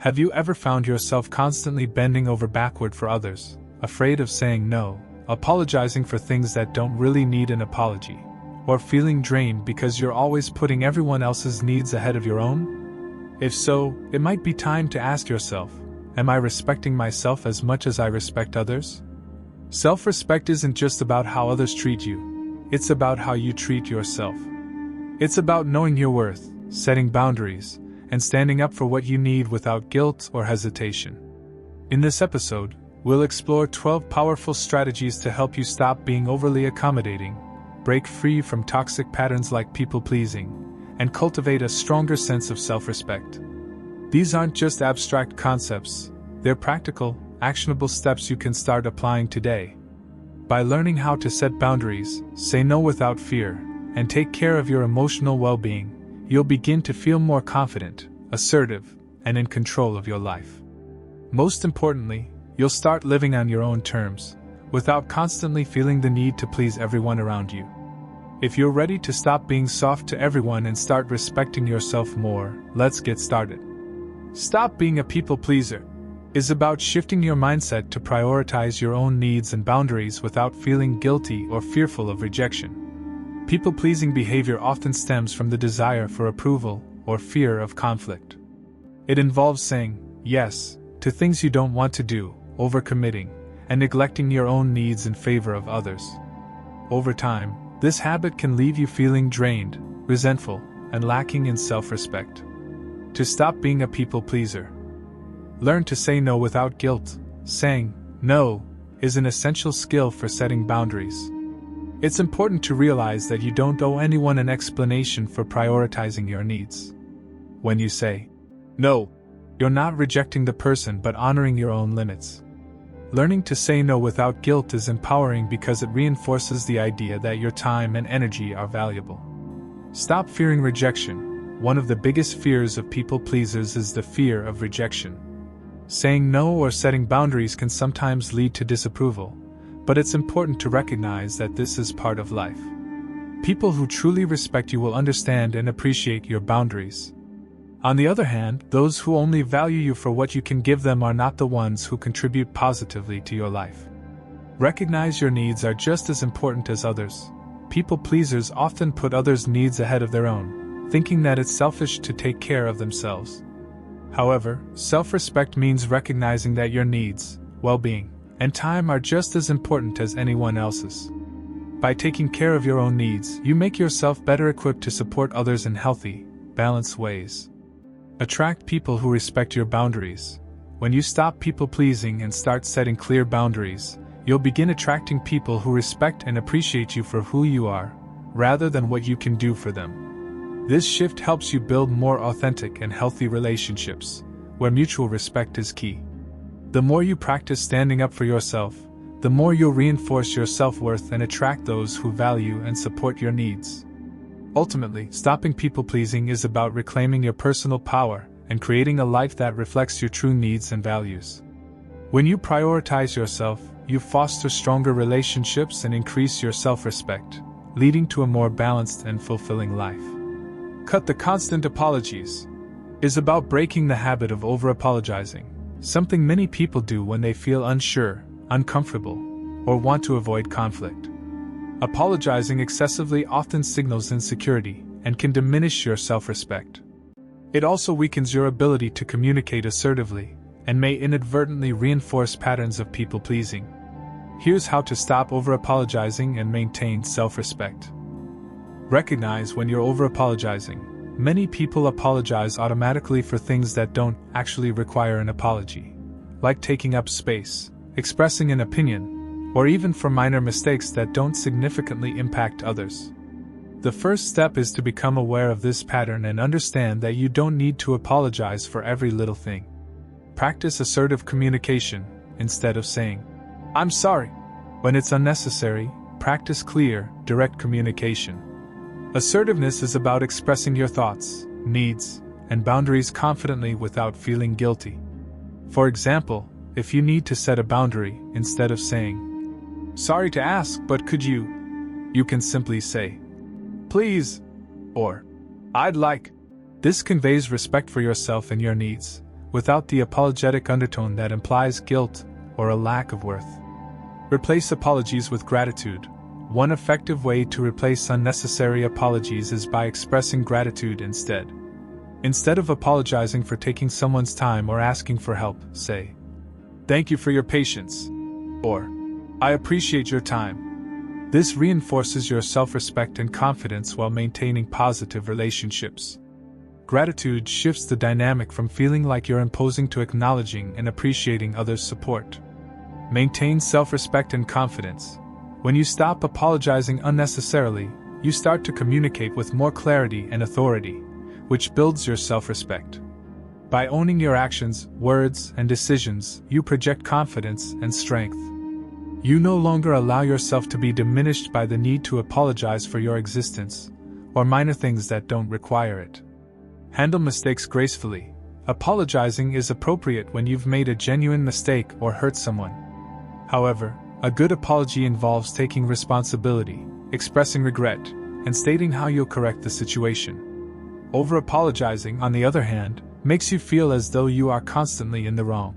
Have you ever found yourself constantly bending over backward for others, afraid of saying no, apologizing for things that don't really need an apology, or feeling drained because you're always putting everyone else's needs ahead of your own? If so, it might be time to ask yourself, am I respecting myself as much as I respect others? Self-respect isn't just about how others treat you, it's about how you treat yourself. It's about knowing your worth, setting boundaries, and standing up for what you need without guilt or hesitation. In this episode, we'll explore 12 powerful strategies to help you stop being overly accommodating, break free from toxic patterns like people-pleasing, and cultivate a stronger sense of self-respect. These aren't just abstract concepts, they're practical, actionable steps you can start applying today. By learning how to set boundaries, say no without fear, and take care of your emotional well-being, you'll begin to feel more confident, assertive, and in control of your life. Most importantly, you'll start living on your own terms, without constantly feeling the need to please everyone around you. If you're ready to stop being soft to everyone and start respecting yourself more, let's get started. Stop being a people pleaser is about shifting your mindset to prioritize your own needs and boundaries without feeling guilty or fearful of rejection. People-pleasing behavior often stems from the desire for approval or fear of conflict. It involves saying yes to things you don't want to do, overcommitting, and neglecting your own needs in favor of others. Over time, this habit can leave you feeling drained, resentful, and lacking in self-respect. To stop being a people-pleaser, learn to say no without guilt. Saying no is an essential skill for setting boundaries. It's important to realize that you don't owe anyone an explanation for prioritizing your needs. When you say no, you're not rejecting the person but honoring your own limits. Learning to say no without guilt is empowering because it reinforces the idea that your time and energy are valuable. Stop fearing rejection. One of the biggest fears of people pleasers is the fear of rejection. Saying no or setting boundaries can sometimes lead to disapproval, but it's important to recognize that this is part of life. People who truly respect you will understand and appreciate your boundaries. On the other hand, those who only value you for what you can give them are not the ones who contribute positively to your life. Recognize your needs are just as important as others. People pleasers often put others' needs ahead of their own, thinking that it's selfish to take care of themselves. However, self-respect means recognizing that your needs, well-being, and time are just as important as anyone else's. By taking care of your own needs, you make yourself better equipped to support others in healthy, balanced ways. Attract people who respect your boundaries. When you stop people-pleasing and start setting clear boundaries, you'll begin attracting people who respect and appreciate you for who you are, rather than what you can do for them. This shift helps you build more authentic and healthy relationships, where mutual respect is key. The more you practice standing up for yourself, the more you'll reinforce your self-worth and attract those who value and support your needs. Ultimately, stopping people-pleasing is about reclaiming your personal power and creating a life that reflects your true needs and values. When you prioritize yourself, you foster stronger relationships and increase your self-respect, leading to a more balanced and fulfilling life. Cut the constant apologies is about breaking the habit of over-apologizing. Something many people do when they feel unsure, uncomfortable, or want to avoid conflict. Apologizing excessively often signals insecurity and can diminish your self-respect. It also weakens your ability to communicate assertively and may inadvertently reinforce patterns of people-pleasing. Here's how to stop over-apologizing and maintain self-respect. Recognize when you're over-apologizing. Many people apologize automatically for things that don't actually require an apology, like taking up space, expressing an opinion, or even for minor mistakes that don't significantly impact others. The first step is to become aware of this pattern and understand that you don't need to apologize for every little thing. Practice assertive communication. Instead of saying, "I'm sorry," when it's unnecessary, practice clear, direct communication. Assertiveness is about expressing your thoughts, needs, and boundaries confidently without feeling guilty. For example, if you need to set a boundary, instead of saying, "Sorry to ask, but could you?" you can simply say, "Please," or "I'd like." This conveys respect for yourself and your needs, without the apologetic undertone that implies guilt or a lack of worth. Replace apologies with gratitude. One effective way to replace unnecessary apologies is by expressing gratitude instead. Instead of apologizing for taking someone's time or asking for help, say, "Thank you for your patience," or "I appreciate your time." This reinforces your self-respect and confidence while maintaining positive relationships. Gratitude shifts the dynamic from feeling like you're imposing to acknowledging and appreciating others' support. Maintain self-respect and confidence. When you stop apologizing unnecessarily, you start to communicate with more clarity and authority, which builds your self-respect. By owning your actions, words, and decisions, you project confidence and strength. You no longer allow yourself to be diminished by the need to apologize for your existence, or minor things that don't require it. Handle mistakes gracefully. Apologizing is appropriate when you've made a genuine mistake or hurt someone. However, a good apology involves taking responsibility, expressing regret, and stating how you'll correct the situation. Over-apologizing, on the other hand, makes you feel as though you are constantly in the wrong.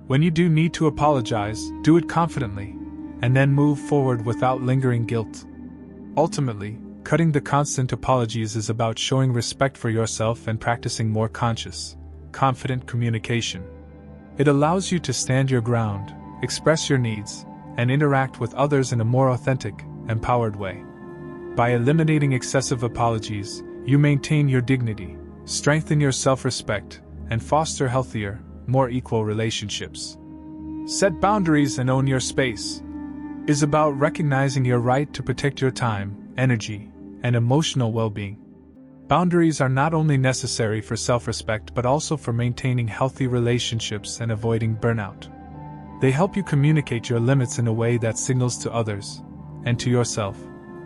When you do need to apologize, do it confidently, and then move forward without lingering guilt. Ultimately, cutting the constant apologies is about showing respect for yourself and practicing more conscious, confident communication. It allows you to stand your ground, express your needs, and interact with others in a more authentic, empowered way. By eliminating excessive apologies, you maintain your dignity, strengthen your self-respect, and foster healthier, more equal relationships. Set boundaries and own your space is about recognizing your right to protect your time, energy, and emotional well-being. Boundaries are not only necessary for self-respect but also for maintaining healthy relationships and avoiding burnout. They help you communicate your limits in a way that signals to others, and to yourself,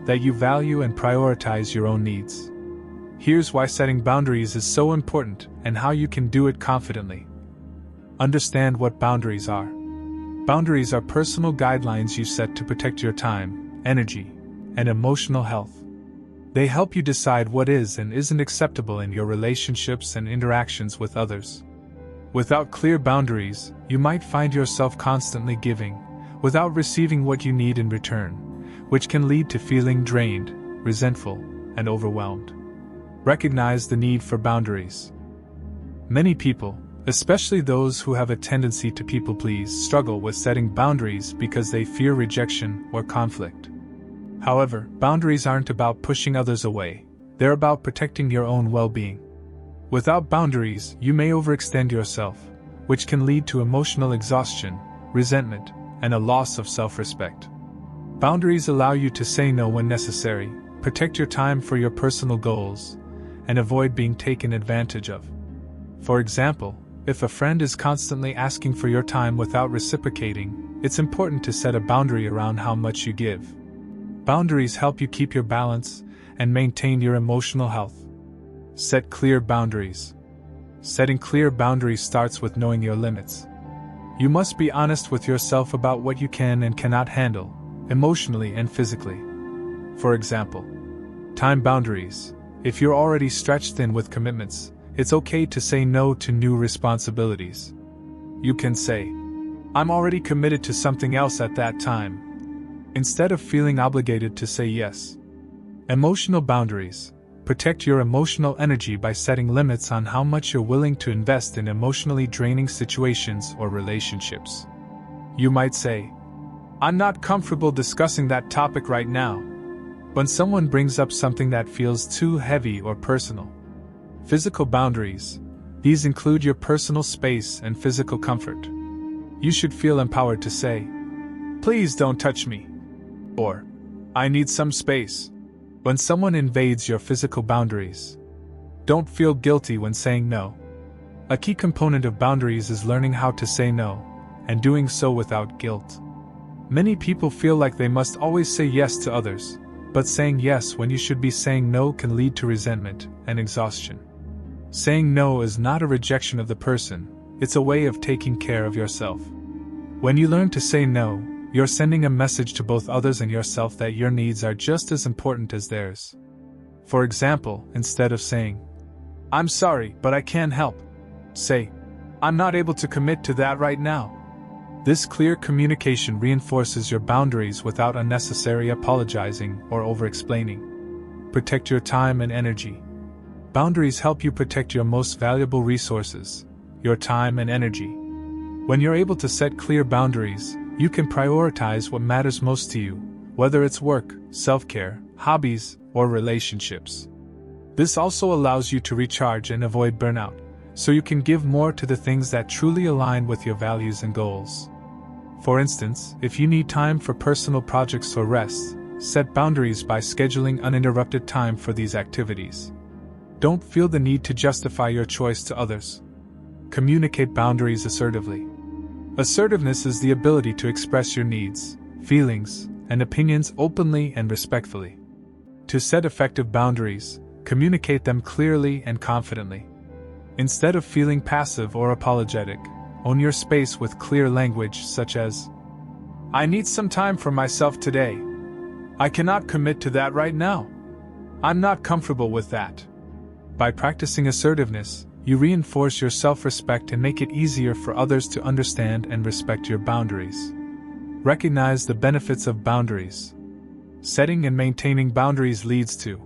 that you value and prioritize your own needs. Here's why setting boundaries is so important and how you can do it confidently. Understand what boundaries are. Boundaries are personal guidelines you set to protect your time, energy, and emotional health. They help you decide what is and isn't acceptable in your relationships and interactions with others. Without clear boundaries, you might find yourself constantly giving, without receiving what you need in return, which can lead to feeling drained, resentful, and overwhelmed. Recognize the need for boundaries. Many people, especially those who have a tendency to people-please, struggle with setting boundaries because they fear rejection or conflict. However, boundaries aren't about pushing others away, they're about protecting your own well-being. Without boundaries, you may overextend yourself, which can lead to emotional exhaustion, resentment, and a loss of self-respect. Boundaries allow you to say no when necessary, protect your time for your personal goals, and avoid being taken advantage of. For example, if a friend is constantly asking for your time without reciprocating, it's important to set a boundary around how much you give. Boundaries help you keep your balance and maintain your emotional health. Set clear boundaries. Setting clear boundaries starts with knowing your limits. You must be honest with yourself about what you can and cannot handle, emotionally and physically. For example, time boundaries. If you're already stretched thin with commitments, it's okay to say no to new responsibilities. You can say, "I'm already committed to something else at that time," instead of feeling obligated to say yes. Emotional boundaries. Protect your emotional energy by setting limits on how much you're willing to invest in emotionally draining situations or relationships. You might say, "I'm not comfortable discussing that topic right now," when someone brings up something that feels too heavy or personal. Physical boundaries. These include your personal space and physical comfort. You should feel empowered to say, "Please don't touch me," or "I need some space," when someone invades your physical boundaries. Don't feel guilty when saying no. A key component of boundaries is learning how to say no, and doing so without guilt. Many people feel like they must always say yes to others, but saying yes when you should be saying no can lead to resentment and exhaustion. Saying no is not a rejection of the person, it's a way of taking care of yourself. When you learn to say no, you're sending a message to both others and yourself that your needs are just as important as theirs. For example, instead of saying, "I'm sorry, but I can't help," say, I'm not able to commit to that right now. This clear communication reinforces your boundaries without unnecessary apologizing or over-explaining. Protect your time and energy. Boundaries help you protect your most valuable resources, your time and energy. When you're able to set clear boundaries, you can prioritize what matters most to you, whether it's work, self-care, hobbies, or relationships. This also allows you to recharge and avoid burnout, so you can give more to the things that truly align with your values and goals. For instance, if you need time for personal projects or rest, set boundaries by scheduling uninterrupted time for these activities. Don't feel the need to justify your choice to others. Communicate boundaries assertively. Assertiveness is the ability to express your needs, feelings, and opinions openly and respectfully. To set effective boundaries, communicate them clearly and confidently. Instead of feeling passive or apologetic, own your space with clear language such as, "I need some time for myself today. I cannot commit to that right now. I'm not comfortable with that." By practicing assertiveness, you reinforce your self-respect and make it easier for others to understand and respect your boundaries. Recognize the benefits of boundaries. Setting and maintaining boundaries leads to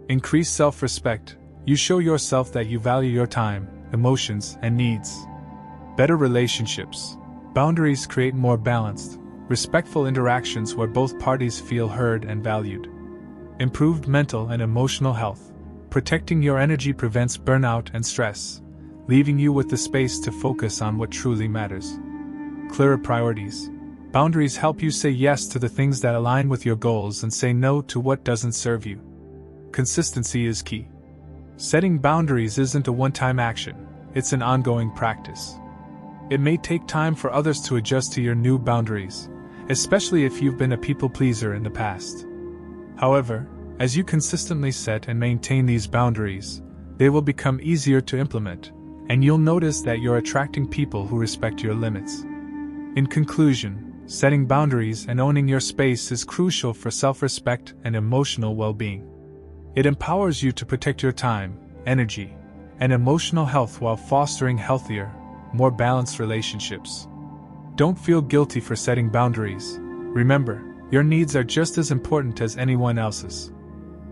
increased self-respect. You show yourself that you value your time, emotions, and needs. Better relationships. Boundaries create more balanced, respectful interactions where both parties feel heard and valued. Improved mental and emotional health. Protecting your energy prevents burnout and stress, leaving you with the space to focus on what truly matters. Clearer priorities. Boundaries help you say yes to the things that align with your goals and say no to what doesn't serve you. Consistency is key. Setting boundaries isn't a one-time action, it's an ongoing practice. It may take time for others to adjust to your new boundaries, especially if you've been a people pleaser in the past. However, as you consistently set and maintain these boundaries, they will become easier to implement, and you'll notice that you're attracting people who respect your limits. In conclusion, setting boundaries and owning your space is crucial for self-respect and emotional well-being. It empowers you to protect your time, energy, and emotional health while fostering healthier, more balanced relationships. Don't feel guilty for setting boundaries. Remember, your needs are just as important as anyone else's.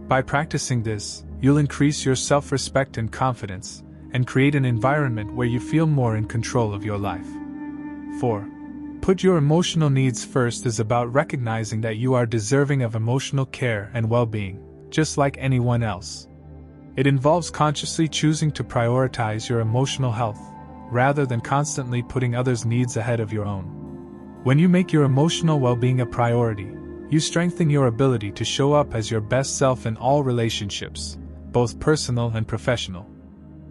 By practicing this, you'll increase your self-respect and confidence, and create an environment where you feel more in control of your life. 4. Put your emotional needs first is about recognizing that you are deserving of emotional care and well-being, just like anyone else. It involves consciously choosing to prioritize your emotional health, rather than constantly putting others' needs ahead of your own. When you make your emotional well-being a priority, you strengthen your ability to show up as your best self in all relationships, both personal and professional.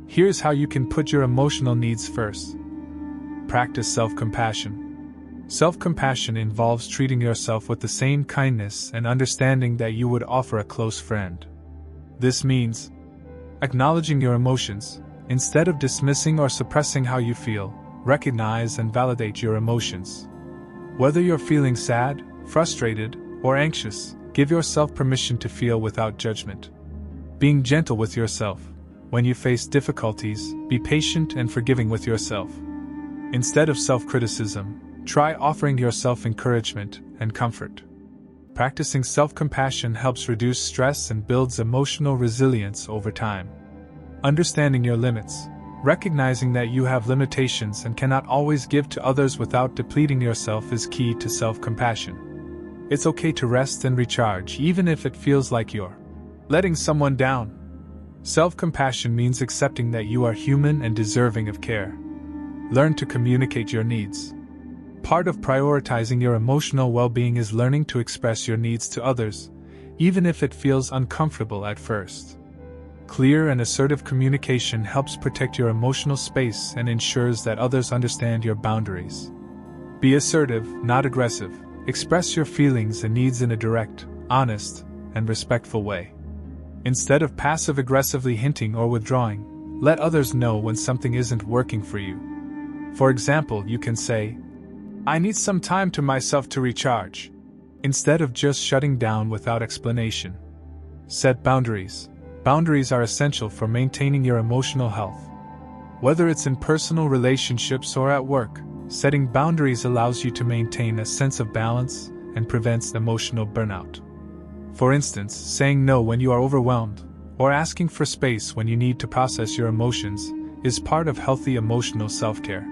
Here's how you can put your emotional needs first. Practice self-compassion. Self-compassion involves treating yourself with the same kindness and understanding that you would offer a close friend. This means acknowledging your emotions. Instead of dismissing or suppressing how you feel, recognize and validate your emotions. Whether you're feeling sad, frustrated, or anxious, give yourself permission to feel without judgment. Being gentle with yourself. When you face difficulties, be patient and forgiving with yourself. Instead of self-criticism, try offering yourself encouragement and comfort. Practicing self-compassion helps reduce stress and builds emotional resilience over time. Understanding your limits. Recognizing that you have limitations and cannot always give to others without depleting yourself is key to self-compassion. It's okay to rest and recharge even if it feels like you're letting someone down. Self-compassion means accepting that you are human and deserving of care. Learn to communicate your needs. Part of prioritizing your emotional well-being is learning to express your needs to others, even if it feels uncomfortable at first. Clear and assertive communication helps protect your emotional space and ensures that others understand your boundaries. Be assertive, not aggressive. Express your feelings and needs in a direct, honest, and respectful way. Instead of passive-aggressively hinting or withdrawing, let others know when something isn't working for you. For example, you can say, "I need some time to myself to recharge," instead of just shutting down without explanation. Set boundaries. Boundaries are essential for maintaining your emotional health. Whether it's in personal relationships or at work, setting boundaries allows you to maintain a sense of balance and prevents emotional burnout. For instance, saying no when you are overwhelmed, or asking for space when you need to process your emotions, is part of healthy emotional self-care.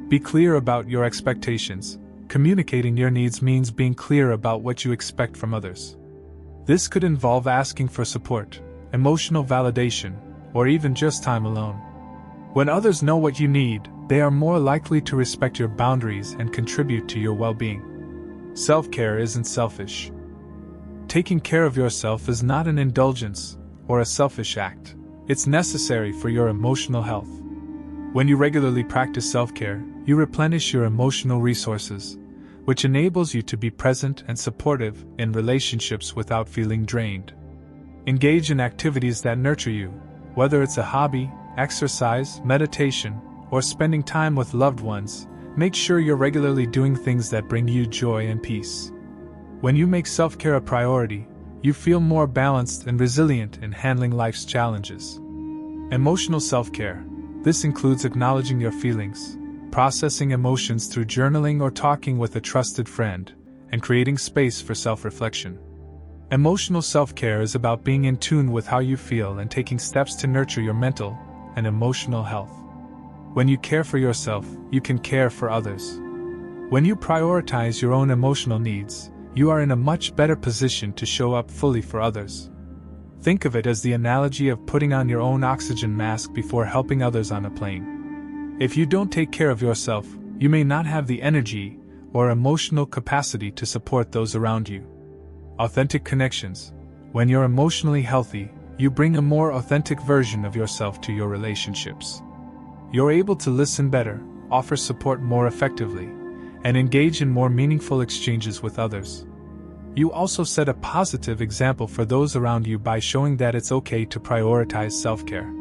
Be clear about your expectations. Communicating your needs means being clear about what you expect from others. This could involve asking for support, emotional validation, or even just time alone. When others know what you need, they are more likely to respect your boundaries and contribute to your well-being. Self-care isn't selfish. Taking care of yourself is not an indulgence or a selfish act. It's necessary for your emotional health. When you regularly practice self-care, you replenish your emotional resources, which enables you to be present and supportive in relationships without feeling drained. Engage in activities that nurture you, whether it's a hobby, exercise, meditation, or spending time with loved ones. Make sure you're regularly doing things that bring you joy and peace. When you make self-care a priority, you feel more balanced and resilient in handling life's challenges. Emotional self-care. This includes acknowledging your feelings, processing emotions through journaling or talking with a trusted friend, and creating space for self-reflection. Emotional self-care is about being in tune with how you feel and taking steps to nurture your mental and emotional health. When you care for yourself, you can care for others. When you prioritize your own emotional needs, you are in a much better position to show up fully for others. Think of it as the analogy of putting on your own oxygen mask before helping others on a plane. If you don't take care of yourself, you may not have the energy or emotional capacity to support those around you. Authentic connections. When you're emotionally healthy, you bring a more authentic version of yourself to your relationships. You're able to listen better, offer support more effectively, and engage in more meaningful exchanges with others. You also set a positive example for those around you by showing that it's okay to prioritize self-care.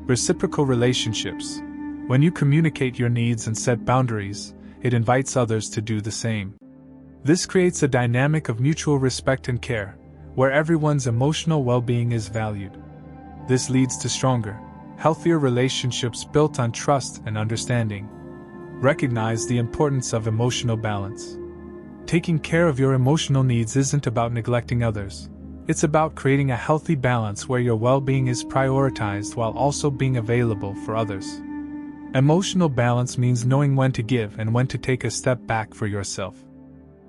Reciprocal relationships. When you communicate your needs and set boundaries, it invites others to do the same. This creates a dynamic of mutual respect and care, where everyone's emotional well-being is valued. This leads to stronger, healthier relationships built on trust and understanding. Recognize the importance of emotional balance. Taking care of your emotional needs isn't about neglecting others. It's about creating a healthy balance where your well-being is prioritized while also being available for others. Emotional balance means knowing when to give and when to take a step back for yourself.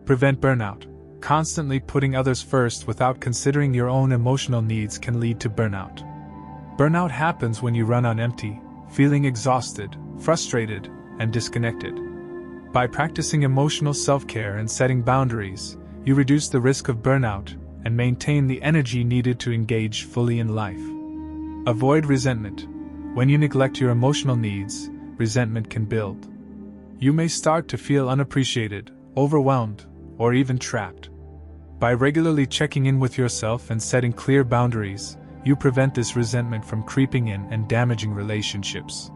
Prevent burnout. Constantly putting others first without considering your own emotional needs can lead to burnout. Burnout happens when you run on empty, feeling exhausted, frustrated, and disconnected. By practicing emotional self-care and setting boundaries, you reduce the risk of burnout and maintain the energy needed to engage fully in life. Avoid resentment. When you neglect your emotional needs, resentment can build. You may start to feel unappreciated, overwhelmed, or even trapped. By regularly checking in with yourself and setting clear boundaries, you prevent this resentment from creeping in and damaging relationships.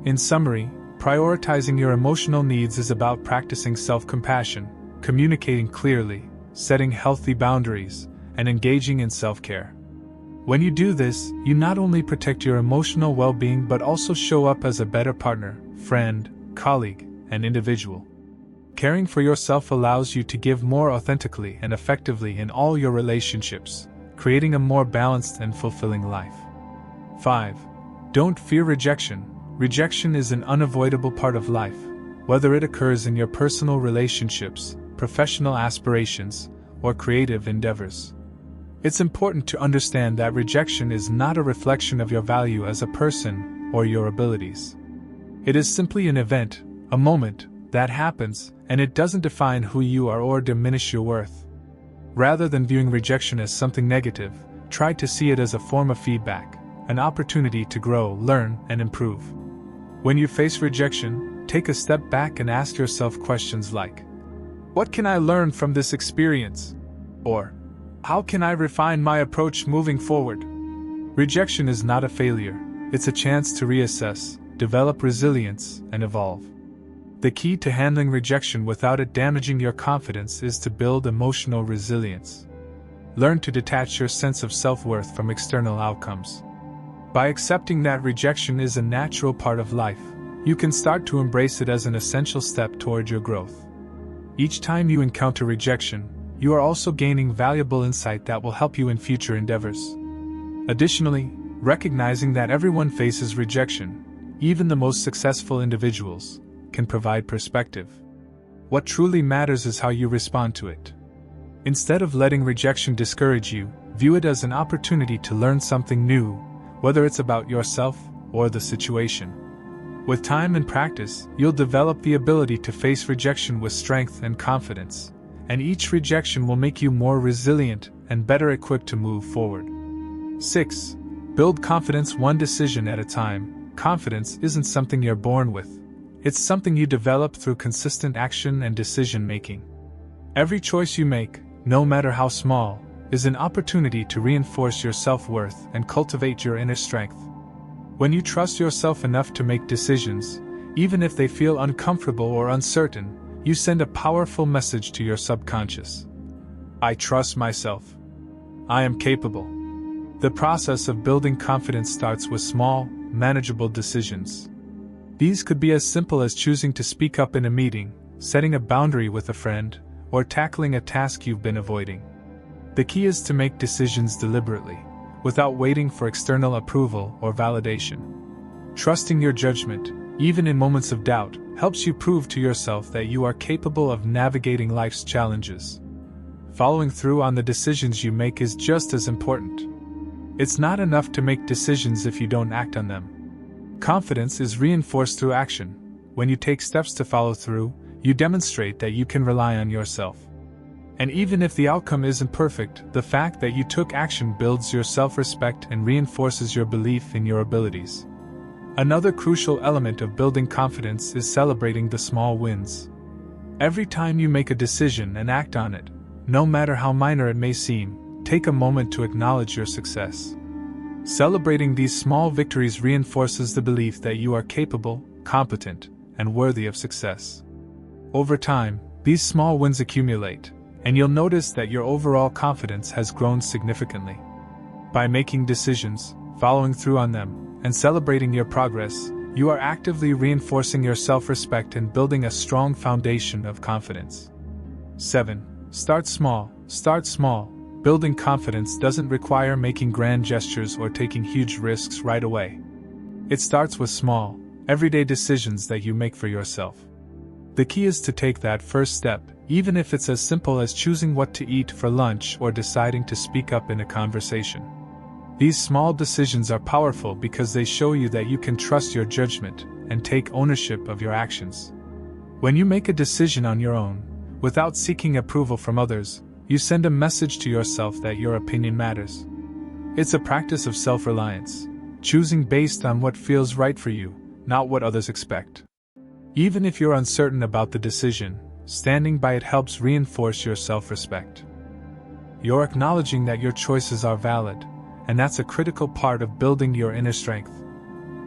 In summary, prioritizing your emotional needs is about practicing self-compassion, communicating clearly, setting healthy boundaries, and engaging in self-care. When you do this, you not only protect your emotional well-being but also show up as a better partner, friend, colleague, and individual. Caring for yourself allows you to give more authentically and effectively in all your relationships, creating a more balanced and fulfilling life. 5. Don't fear rejection. Rejection is an unavoidable part of life, whether it occurs in your personal relationships, professional aspirations, or creative endeavors. It's important to understand that rejection is not a reflection of your value as a person or your abilities. It is simply an event, a moment, that happens, and it doesn't define who you are or diminish your worth. Rather than viewing rejection as something negative, try to see it as a form of feedback, an opportunity to grow, learn, and improve. When you face rejection, take a step back and ask yourself questions like, "What can I learn from this experience?" Or, "How can I refine my approach moving forward?" Rejection is not a failure, it's a chance to reassess, develop resilience, and evolve. The key to handling rejection without it damaging your confidence is to build emotional resilience. Learn to detach your sense of self-worth from external outcomes. By accepting that rejection is a natural part of life, you can start to embrace it as an essential step toward your growth. Each time you encounter rejection, you are also gaining valuable insight that will help you in future endeavors. Additionally, recognizing that everyone faces rejection, even the most successful individuals, can provide perspective. What truly matters is how you respond to it. Instead of letting rejection discourage you, view it as an opportunity to learn something new, whether it's about yourself or the situation. With time and practice, you'll develop the ability to face rejection with strength and confidence, and each rejection will make you more resilient and better equipped to move forward. 6. Build confidence one decision at a time. Confidence isn't something you're born with. It's something you develop through consistent action and decision making. Every choice you make, no matter how small, is an opportunity to reinforce your self-worth and cultivate your inner strength. When you trust yourself enough to make decisions, even if they feel uncomfortable or uncertain, you send a powerful message to your subconscious. I trust myself. I am capable. The process of building confidence starts with small, manageable decisions. These could be as simple as choosing to speak up in a meeting, setting a boundary with a friend, or tackling a task you've been avoiding. The key is to make decisions deliberately, without waiting for external approval or validation. Trusting your judgment, even in moments of doubt, helps you prove to yourself that you are capable of navigating life's challenges. Following through on the decisions you make is just as important. It's not enough to make decisions if you don't act on them. Confidence is reinforced through action. When you take steps to follow through, you demonstrate that you can rely on yourself. And even if the outcome isn't perfect, the fact that you took action builds your self-respect and reinforces your belief in your abilities. Another crucial element of building confidence is celebrating the small wins. Every time you make a decision and act on it, no matter how minor it may seem, take a moment to acknowledge your success. Celebrating these small victories reinforces the belief that you are capable, competent, and worthy of success. Over time, these small wins accumulate, and you'll notice that your overall confidence has grown significantly. By making decisions, following through on them, and celebrating your progress, you are actively reinforcing your self-respect and building a strong foundation of confidence. 7. Start small. Start small. Building confidence doesn't require making grand gestures or taking huge risks right away. It starts with small, everyday decisions that you make for yourself. The key is to take that first step, even if it's as simple as choosing what to eat for lunch or deciding to speak up in a conversation. These small decisions are powerful because they show you that you can trust your judgment and take ownership of your actions. When you make a decision on your own, without seeking approval from others, you send a message to yourself that your opinion matters. It's a practice of self-reliance, choosing based on what feels right for you, not what others expect. Even if you're uncertain about the decision, standing by it helps reinforce your self-respect. You're acknowledging that your choices are valid, and that's a critical part of building your inner strength.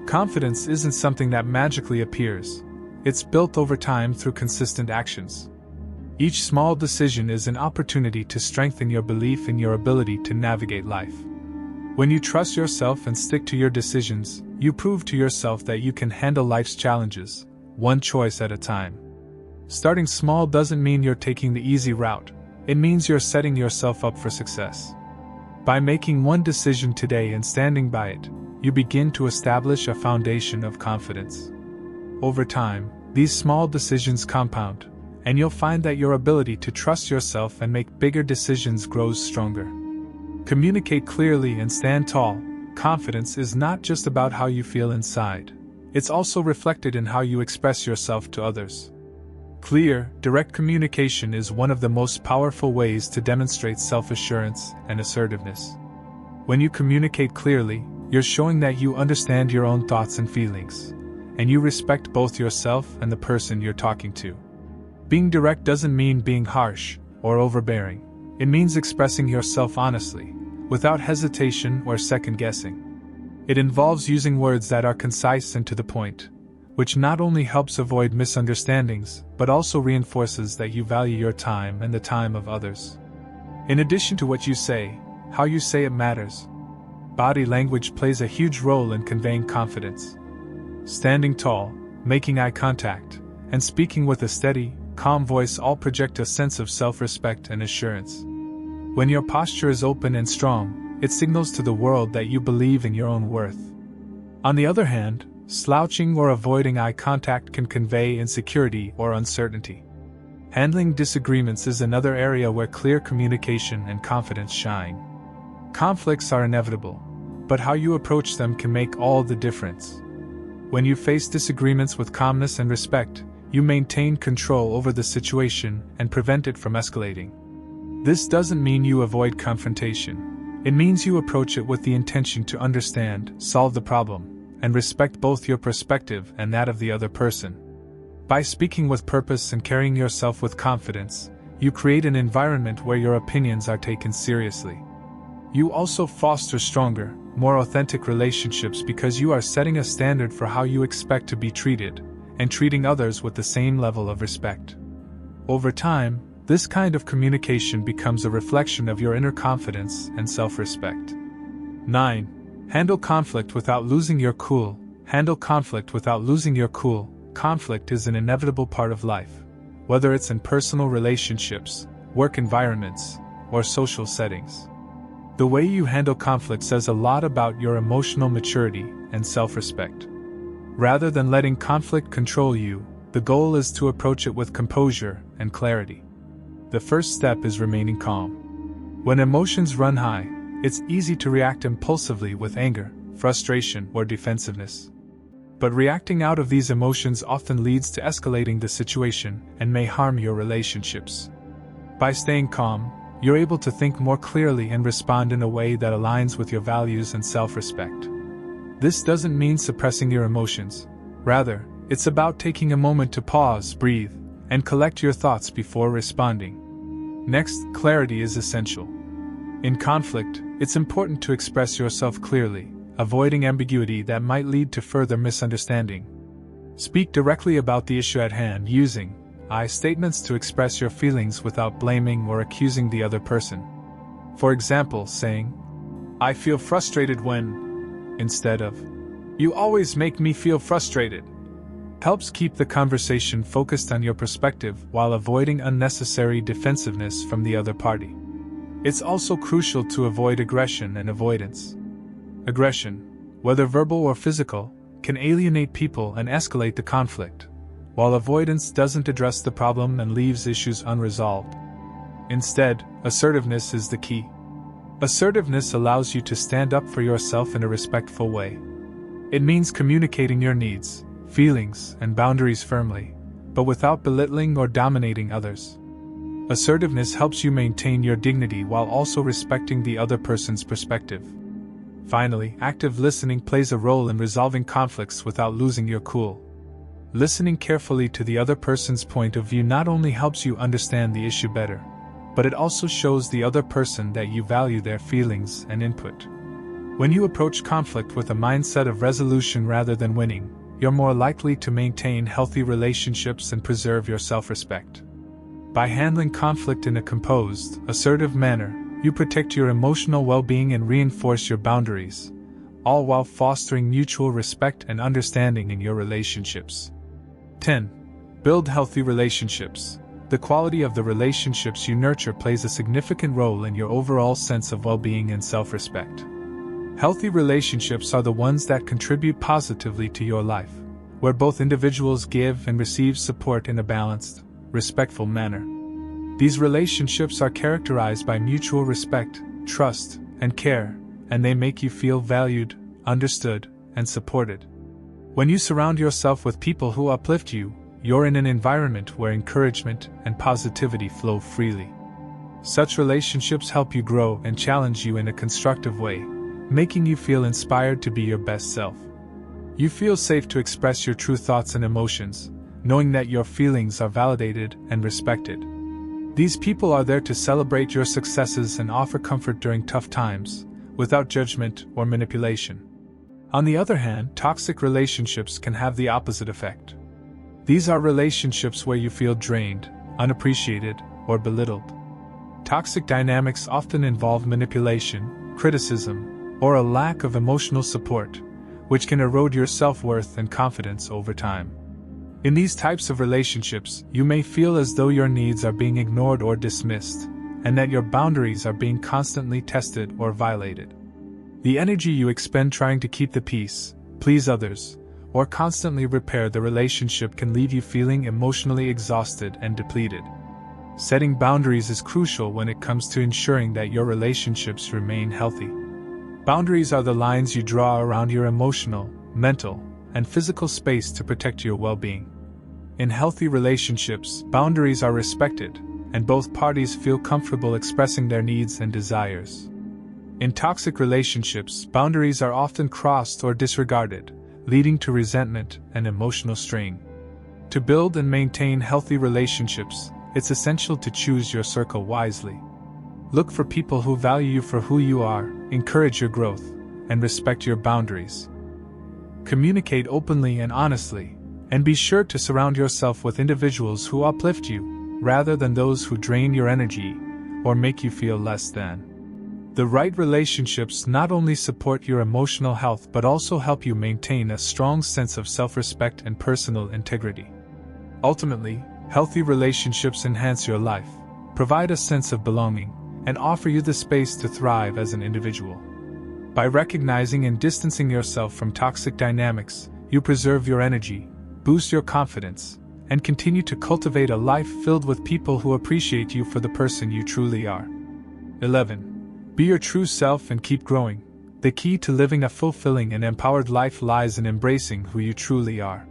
Confidence isn't something that magically appears. It's built over time through consistent actions. Each small decision is an opportunity to strengthen your belief in your ability to navigate life. When you trust yourself and stick to your decisions, you prove to yourself that you can handle life's challenges, one choice at a time. Starting small doesn't mean you're taking the easy route. It means you're setting yourself up for success. By making one decision today and standing by it, you begin to establish a foundation of confidence. Over time, these small decisions compound, and you'll find that your ability to trust yourself and make bigger decisions grows stronger. Communicate clearly and stand tall. Confidence is not just about how you feel inside. It's also reflected in how you express yourself to others. Clear, direct communication is one of the most powerful ways to demonstrate self-assurance and assertiveness. When you communicate clearly, you're showing that you understand your own thoughts and feelings, and you respect both yourself and the person you're talking to. Being direct doesn't mean being harsh or overbearing. It means expressing yourself honestly, without hesitation or second-guessing. It involves using words that are concise and to the point, which not only helps avoid misunderstandings, but also reinforces that you value your time and the time of others. In addition to what you say, how you say it matters. body language plays a huge role in conveying confidence. Standing tall, making eye contact, and speaking with a steady, calm voice all project a sense of self-respect and assurance. When your posture is open and strong, it signals to the world that you believe in your own worth. On the other hand, slouching or avoiding eye contact can convey insecurity or uncertainty. Handling disagreements is another area where clear communication and confidence shine. Conflicts are inevitable, but how you approach them can make all the difference. When you face disagreements with calmness and respect, you maintain control over the situation and prevent it from escalating. This doesn't mean you avoid confrontation. It means you approach it with the intention to understand, solve the problem, and respect both your perspective and that of the other person. By speaking with purpose and carrying yourself with confidence, you create an environment where your opinions are taken seriously. You also foster stronger, more authentic relationships because you are setting a standard for how you expect to be treated, and treating others with the same level of respect. Over time, this kind of communication becomes a reflection of your inner confidence and self-respect. 9. Handle conflict without losing your cool. Handle conflict without losing your cool. Conflict is an inevitable part of life, whether it's in personal relationships, work environments, or social settings. The way you handle conflict says a lot about your emotional maturity and self-respect. Rather than letting conflict control you, the goal is to approach it with composure and clarity. The first step is remaining calm. When emotions run high, it's easy to react impulsively with anger, frustration, or defensiveness. But reacting out of these emotions often leads to escalating the situation and may harm your relationships. By staying calm, you're able to think more clearly and respond in a way that aligns with your values and self-respect. This doesn't mean suppressing your emotions. Rather, it's about taking a moment to pause, breathe, and collect your thoughts before responding. Next, clarity is essential. In conflict, it's important to express yourself clearly, avoiding ambiguity that might lead to further misunderstanding. Speak directly about the issue at hand using I statements to express your feelings without blaming or accusing the other person. For example, saying, "I feel frustrated when," instead of, "You always make me feel frustrated," helps keep the conversation focused on your perspective while avoiding unnecessary defensiveness from the other party. It's also crucial to avoid aggression and avoidance. Aggression, whether verbal or physical, can alienate people and escalate the conflict, while avoidance doesn't address the problem and leaves issues unresolved. Instead, assertiveness is the key. Assertiveness allows you to stand up for yourself in a respectful way. It means communicating your needs, feelings, and boundaries firmly, but without belittling or dominating others. Assertiveness helps you maintain your dignity while also respecting the other person's perspective. Finally, active listening plays a role in resolving conflicts without losing your cool. Listening carefully to the other person's point of view not only helps you understand the issue better, but it also shows the other person that you value their feelings and input. When you approach conflict with a mindset of resolution rather than winning, you're more likely to maintain healthy relationships and preserve your self-respect. By handling conflict in a composed, assertive manner, you protect your emotional well-being and reinforce your boundaries, all while fostering mutual respect and understanding in your relationships. 10. Build healthy relationships. The quality of the relationships you nurture plays a significant role in your overall sense of well-being and self-respect. Healthy relationships are the ones that contribute positively to your life, where both individuals give and receive support in a balanced, respectful manner. These relationships are characterized by mutual respect, trust, and care, and they make you feel valued, understood, and supported. When you surround yourself with people who uplift you, you're in an environment where encouragement and positivity flow freely. Such relationships help you grow and challenge you in a constructive way, making you feel inspired to be your best self. You feel safe to express your true thoughts and emotions, knowing that your feelings are validated and respected. These people are there to celebrate your successes and offer comfort during tough times, without judgment or manipulation. On the other hand, toxic relationships can have the opposite effect. These are relationships where you feel drained, unappreciated, or belittled. Toxic dynamics often involve manipulation, criticism, or a lack of emotional support, which can erode your self-worth and confidence over time. In these types of relationships, you may feel as though your needs are being ignored or dismissed, and that your boundaries are being constantly tested or violated. The energy you expend trying to keep the peace, please others, or constantly repair the relationship can leave you feeling emotionally exhausted and depleted. Setting boundaries is crucial when it comes to ensuring that your relationships remain healthy. Boundaries are the lines you draw around your emotional, mental, and physical space to protect your well-being. In healthy relationships, boundaries are respected, and both parties feel comfortable expressing their needs and desires. In toxic relationships, boundaries are often crossed or disregarded, leading to resentment and emotional strain. To build and maintain healthy relationships, it's essential to choose your circle wisely. Look for people who value you for who you are, encourage your growth, and respect your boundaries. Communicate openly and honestly, and be sure to surround yourself with individuals who uplift you, rather than those who drain your energy or make you feel less than. The right relationships not only support your emotional health but also help you maintain a strong sense of self-respect and personal integrity. Ultimately, healthy relationships enhance your life, provide a sense of belonging, and offer you the space to thrive as an individual. By recognizing and distancing yourself from toxic dynamics, you preserve your energy, boost your confidence, and continue to cultivate a life filled with people who appreciate you for the person you truly are. 11. Be your true self and keep growing. The key to living a fulfilling and empowered life lies in embracing who you truly are.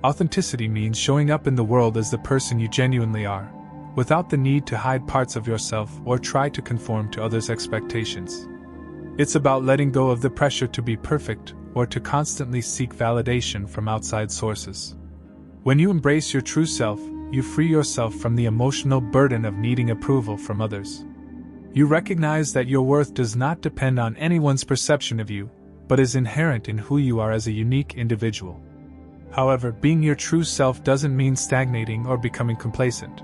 Authenticity means showing up in the world as the person you genuinely are, without the need to hide parts of yourself or try to conform to others' expectations. It's about letting go of the pressure to be perfect or to constantly seek validation from outside sources. When you embrace your true self, you free yourself from the emotional burden of needing approval from others. You recognize that your worth does not depend on anyone's perception of you, but is inherent in who you are as a unique individual. However, being your true self doesn't mean stagnating or becoming complacent.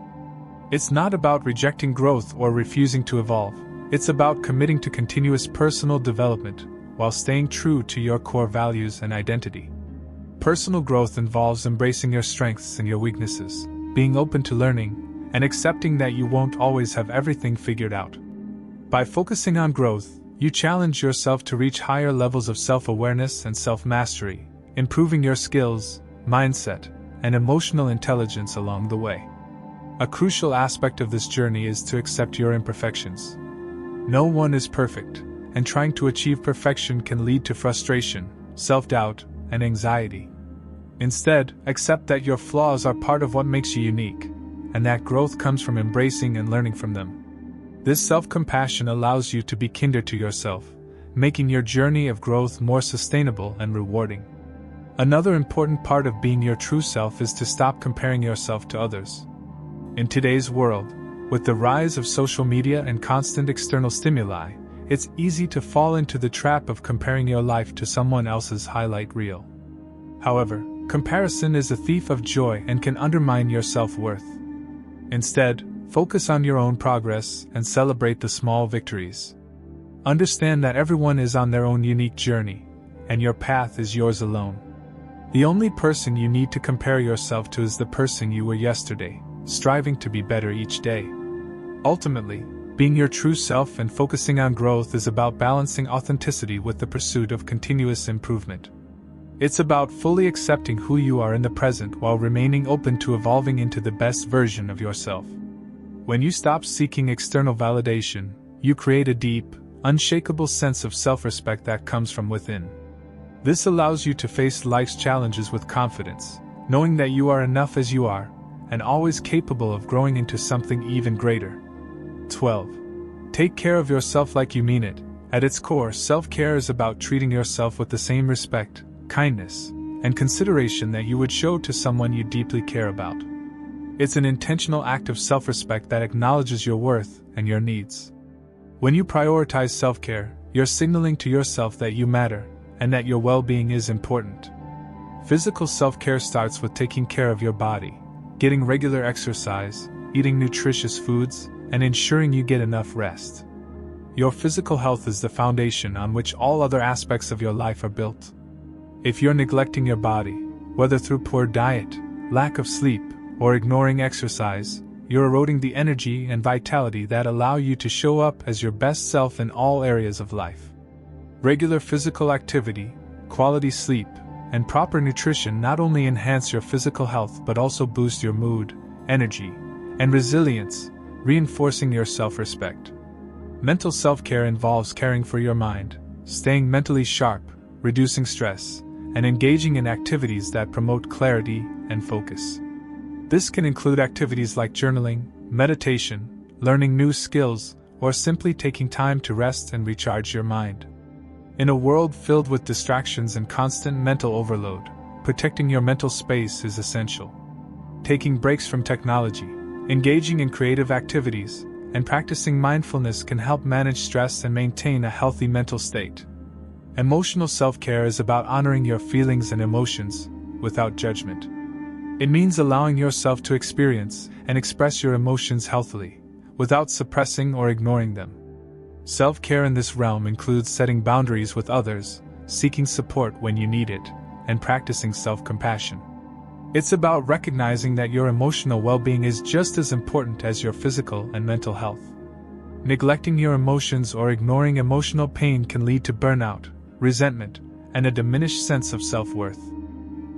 It's not about rejecting growth or refusing to evolve. It's about committing to continuous personal development while staying true to your core values and identity. Personal growth involves embracing your strengths and your weaknesses, being open to learning, and accepting that you won't always have everything figured out. By focusing on growth, you challenge yourself to reach higher levels of self-awareness and self-mastery, improving your skills, mindset, and emotional intelligence along the way. A crucial aspect of this journey is to accept your imperfections. No one is perfect, and trying to achieve perfection can lead to frustration, self-doubt, and anxiety. Instead, accept that your flaws are part of what makes you unique, and that growth comes from embracing and learning from them. This self-compassion allows you to be kinder to yourself, making your journey of growth more sustainable and rewarding. Another important part of being your true self is to stop comparing yourself to others. In today's world, with the rise of social media and constant external stimuli, it's easy to fall into the trap of comparing your life to someone else's highlight reel. However, comparison is a thief of joy and can undermine your self-worth. Instead, focus on your own progress and celebrate the small victories. Understand that everyone is on their own unique journey, and your path is yours alone. The only person you need to compare yourself to is the person you were yesterday, striving to be better each day. Ultimately, being your true self and focusing on growth is about balancing authenticity with the pursuit of continuous improvement. It's about fully accepting who you are in the present while remaining open to evolving into the best version of yourself. When you stop seeking external validation, you create a deep, unshakable sense of self-respect that comes from within. This allows you to face life's challenges with confidence, knowing that you are enough as you are, and always capable of growing into something even greater. 12. Take care of yourself like you mean it. At its core, self-care is about treating yourself with the same respect, kindness, and consideration that you would show to someone you deeply care about. It's an intentional act of self-respect that acknowledges your worth and your needs. When you prioritize self-care, you're signaling to yourself that you matter, and that your well-being is important. Physical self-care starts with taking care of your body, getting regular exercise, eating nutritious foods, and ensuring you get enough rest. Your physical health is the foundation on which all other aspects of your life are built. If you're neglecting your body, whether through poor diet, lack of sleep, or ignoring exercise, you're eroding the energy and vitality that allow you to show up as your best self in all areas of life. Regular physical activity, quality sleep, and proper nutrition not only enhance your physical health but also boost your mood, energy, and resilience, reinforcing your self-respect. Mental self-care involves caring for your mind, staying mentally sharp, reducing stress, and engaging in activities that promote clarity and focus. This can include activities like journaling, meditation, learning new skills, or simply taking time to rest and recharge your mind. In a world filled with distractions and constant mental overload, protecting your mental space is essential. Taking breaks from technology, engaging in creative activities, and practicing mindfulness can help manage stress and maintain a healthy mental state. Emotional self-care is about honoring your feelings and emotions, without judgment. It means allowing yourself to experience and express your emotions healthily, without suppressing or ignoring them. Self-care in this realm includes setting boundaries with others, seeking support when you need it, and practicing self-compassion. It's about recognizing that your emotional well-being is just as important as your physical and mental health. Neglecting your emotions or ignoring emotional pain can lead to burnout, resentment, and a diminished sense of self-worth.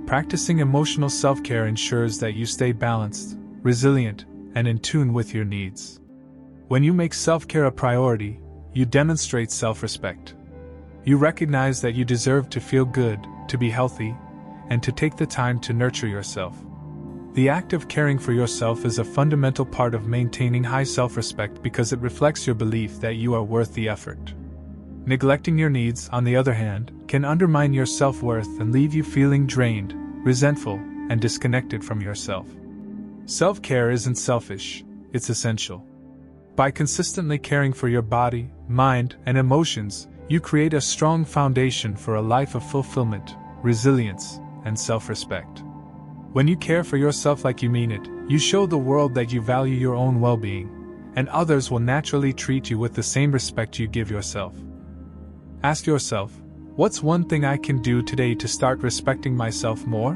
Practicing emotional self-care ensures that you stay balanced, resilient, and in tune with your needs. When you make self-care a priority, you demonstrate self-respect. You recognize that you deserve to feel good, to be healthy, and to take the time to nurture yourself. The act of caring for yourself is a fundamental part of maintaining high self-respect because it reflects your belief that you are worth the effort. Neglecting your needs, on the other hand, can undermine your self-worth and leave you feeling drained, resentful, and disconnected from yourself. Self-care isn't selfish, it's essential. By consistently caring for your body, mind, and emotions, you create a strong foundation for a life of fulfillment, resilience, and self-respect. When you care for yourself like you mean it, you show the world that you value your own well-being, and others will naturally treat you with the same respect you give yourself. Ask yourself, what's one thing I can do today to start respecting myself more?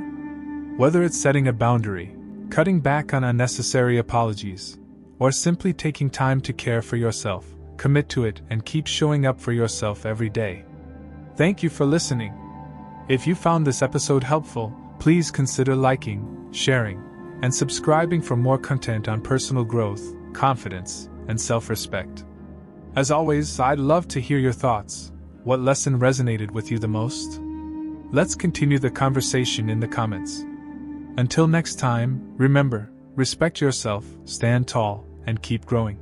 Whether it's setting a boundary, cutting back on unnecessary apologies, or simply taking time to care for yourself, commit to it and keep showing up for yourself every day. Thank you for listening. If you found this episode helpful, please consider liking, sharing, and subscribing for more content on personal growth, confidence, and self-respect. As always, I'd love to hear your thoughts. What lesson resonated with you the most? Let's continue the conversation in the comments. Until next time, remember, respect yourself, stand tall, and keep growing.